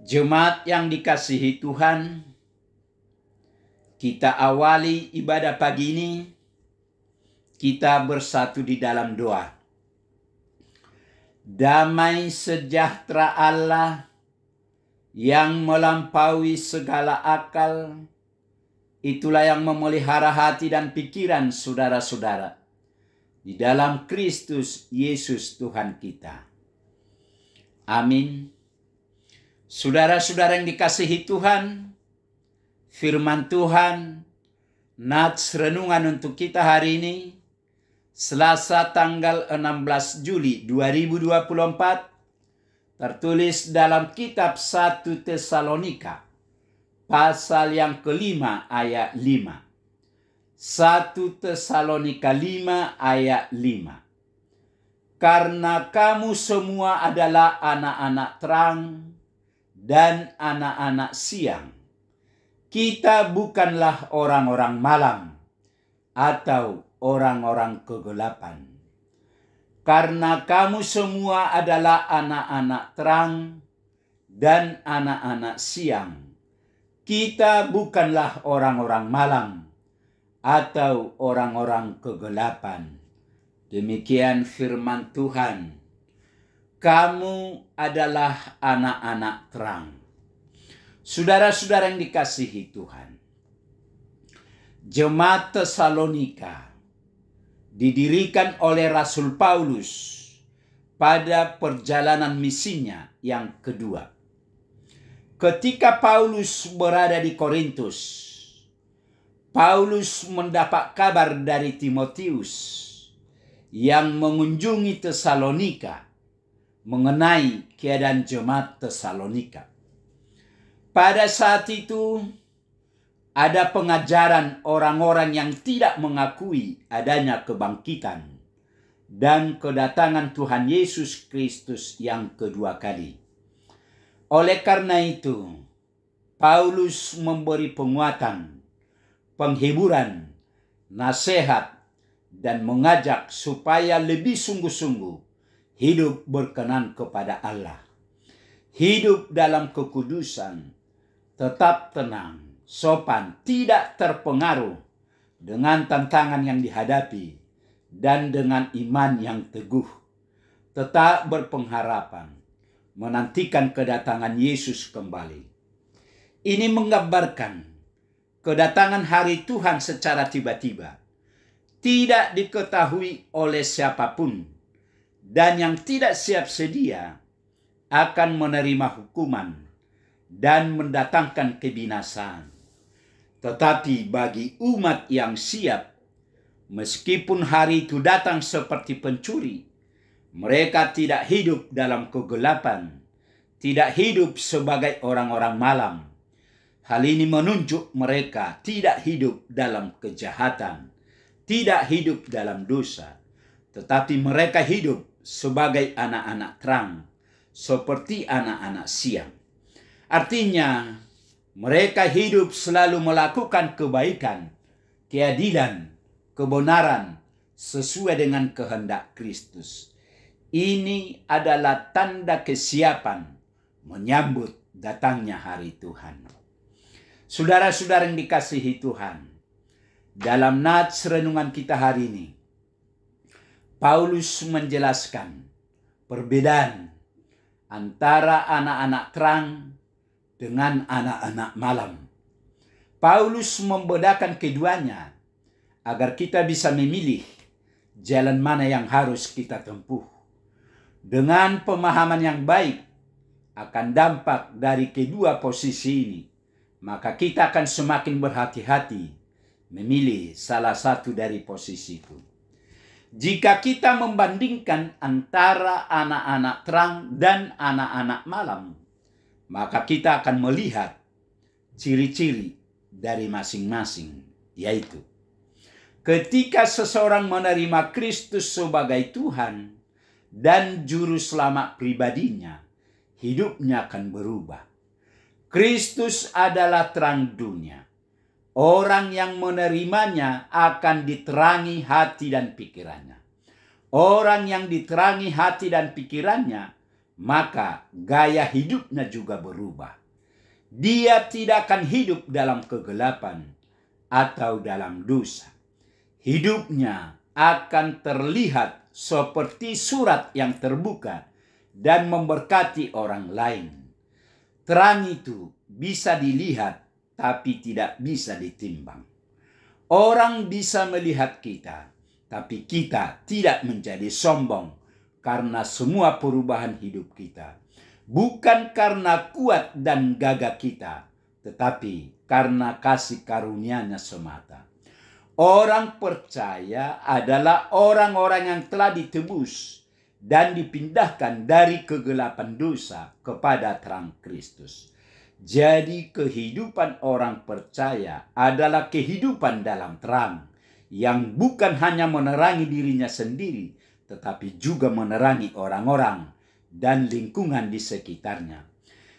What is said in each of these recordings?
Jemaat yang dikasihi Tuhan, kita awali ibadah pagi ini, kita bersatu di dalam doa. Damai sejahtera Allah yang melampaui segala akal, itulah yang memelihara hati dan pikiran saudara-saudara di dalam Kristus Yesus Tuhan kita. Amin. Saudara-saudara yang dikasihi Tuhan, firman Tuhan, nats renungan untuk kita hari ini, Selasa tanggal 16 Juli 2024, tertulis dalam kitab 1 Tesalonika, pasal yang kelima ayat 5. 1 Tesalonika 5 ayat 5. Karena kamu semua adalah anak-anak terang dan anak-anak siang. Kita bukanlah orang-orang malam atau orang-orang kegelapan. Karena kamu semua adalah anak-anak terang dan anak-anak siang. Kita bukanlah orang-orang malam atau orang-orang kegelapan. Demikian firman Tuhan. Kamu adalah anak-anak terang. Saudara-saudara yang dikasihi Tuhan, Jemaat Tesalonika didirikan oleh Rasul Paulus pada perjalanan misinya yang kedua. Ketika Paulus berada di Korintus, Paulus mendapat kabar dari Timotius yang mengunjungi Tesalonika mengenai keadaan jemaat Tesalonika. Pada saat itu, ada pengajaran orang-orang yang tidak mengakui adanya kebangkitan dan kedatangan Tuhan Yesus Kristus yang kedua kali. Oleh karena itu, Paulus memberi penguatan, penghiburan, nasihat, dan mengajak supaya lebih sungguh-sungguh hidup berkenan kepada Allah. Hidup dalam kekudusan, tetap tenang, sopan, tidak terpengaruh dengan tantangan yang dihadapi, dan dengan iman yang teguh. Tetap berpengharapan, menantikan kedatangan Yesus kembali. Ini menggambarkan kedatangan hari Tuhan secara tiba-tiba, tidak diketahui oleh siapapun, dan yang tidak siap sedia akan menerima hukuman dan mendatangkan kebinasaan. Tetapi bagi umat yang siap, meskipun hari itu datang seperti pencuri, mereka tidak hidup dalam kegelapan, tidak hidup sebagai orang-orang malam. Hal ini menunjuk mereka tidak hidup dalam kejahatan, tidak hidup dalam dosa, tetapi mereka hidup sebagai anak-anak terang, seperti anak-anak siang. Artinya, mereka hidup selalu melakukan kebaikan, keadilan, kebenaran, sesuai dengan kehendak Kristus. Ini adalah tanda kesiapan menyambut datangnya hari Tuhan. Saudara-saudara yang dikasihi Tuhan, dalam nats renungan kita hari ini, Paulus menjelaskan perbedaan antara anak-anak terang dengan anak-anak malam. Paulus membedakan keduanya agar kita bisa memilih jalan mana yang harus kita tempuh. Dengan pemahaman yang baik akan dampak dari kedua posisi ini, maka kita akan semakin berhati-hati memilih salah satu dari posisi itu. Jika kita membandingkan antara anak-anak terang dan anak-anak malam, maka kita akan melihat ciri-ciri dari masing-masing, yaitu ketika seseorang menerima Kristus sebagai Tuhan dan Juru Selamat pribadinya, hidupnya akan berubah. Kristus adalah terang dunia. Orang yang menerimanya akan diterangi hati dan pikirannya. Orang yang diterangi hati dan pikirannya maka gaya hidupnya juga berubah. Dia tidak akan hidup dalam kegelapan atau dalam dosa. Hidupnya akan terlihat seperti surat yang terbuka dan memberkati orang lain. Terang itu bisa dilihat tapi tidak bisa ditimbang. Orang bisa melihat kita, tapi kita tidak menjadi sombong karena semua perubahan hidup kita. Bukan karena kuat dan gagah kita, tetapi karena kasih karunia-Nya semata. Orang percaya adalah orang-orang yang telah ditebus dan dipindahkan dari kegelapan dosa kepada terang Kristus. Jadi kehidupan orang percaya adalah kehidupan dalam terang yang bukan hanya menerangi dirinya sendiri, tetapi juga menerangi orang-orang dan lingkungan di sekitarnya.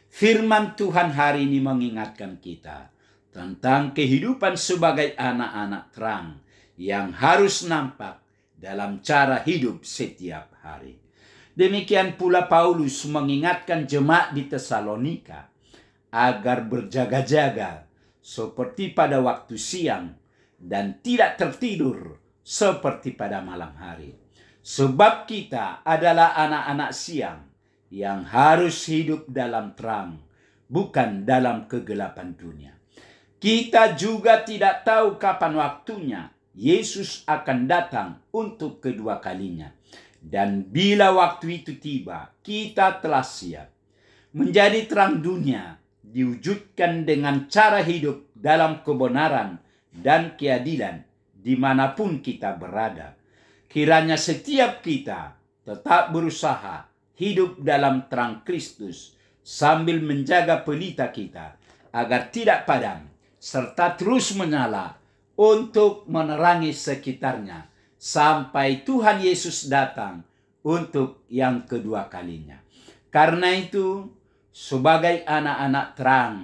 Firman Tuhan hari ini mengingatkan kita tentang kehidupan sebagai anak-anak terang yang harus nampak dalam cara hidup setiap hari. Demikian pula Paulus mengingatkan jemaat di Tesalonika agar berjaga-jaga seperti pada waktu siang dan tidak tertidur seperti pada malam hari. Sebab kita adalah anak-anak siang yang harus hidup dalam terang, bukan dalam kegelapan dunia. Kita juga tidak tahu kapan waktunya Yesus akan datang untuk kedua kalinya. Dan bila waktu itu tiba, kita telah siap. Menjadi terang dunia diwujudkan dengan cara hidup dalam kebenaran dan keadilan dimanapun kita berada. Kiranya setiap kita tetap berusaha hidup dalam terang Kristus sambil menjaga pelita kita agar tidak padam serta terus menyala untuk menerangi sekitarnya sampai Tuhan Yesus datang untuk yang kedua kalinya. Karena itu, sebagai anak-anak terang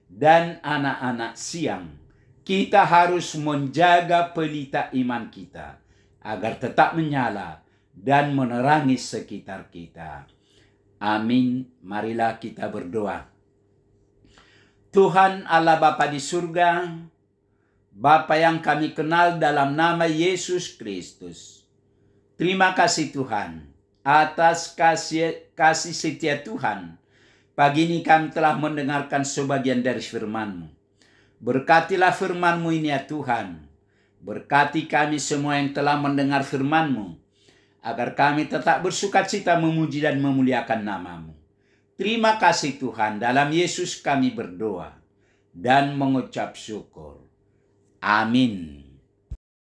dan anak-anak siang, kita harus menjaga pelita iman kita agar tetap menyala dan menerangi sekitar kita. Amin. Marilah kita berdoa. Tuhan Allah Bapa di surga, Bapa yang kami kenal dalam nama Yesus Kristus. Terima kasih Tuhan atas kasih setia Tuhan. Pagi ini kami telah mendengarkan sebagian dari firman-Mu. Berkatilah firman-Mu ini ya Tuhan. Berkati kami semua yang telah mendengar firman-Mu, agar kami tetap bersukacita memuji dan memuliakan nama-Mu. Terima kasih Tuhan, dalam Yesus kami berdoa dan mengucap syukur. Amin.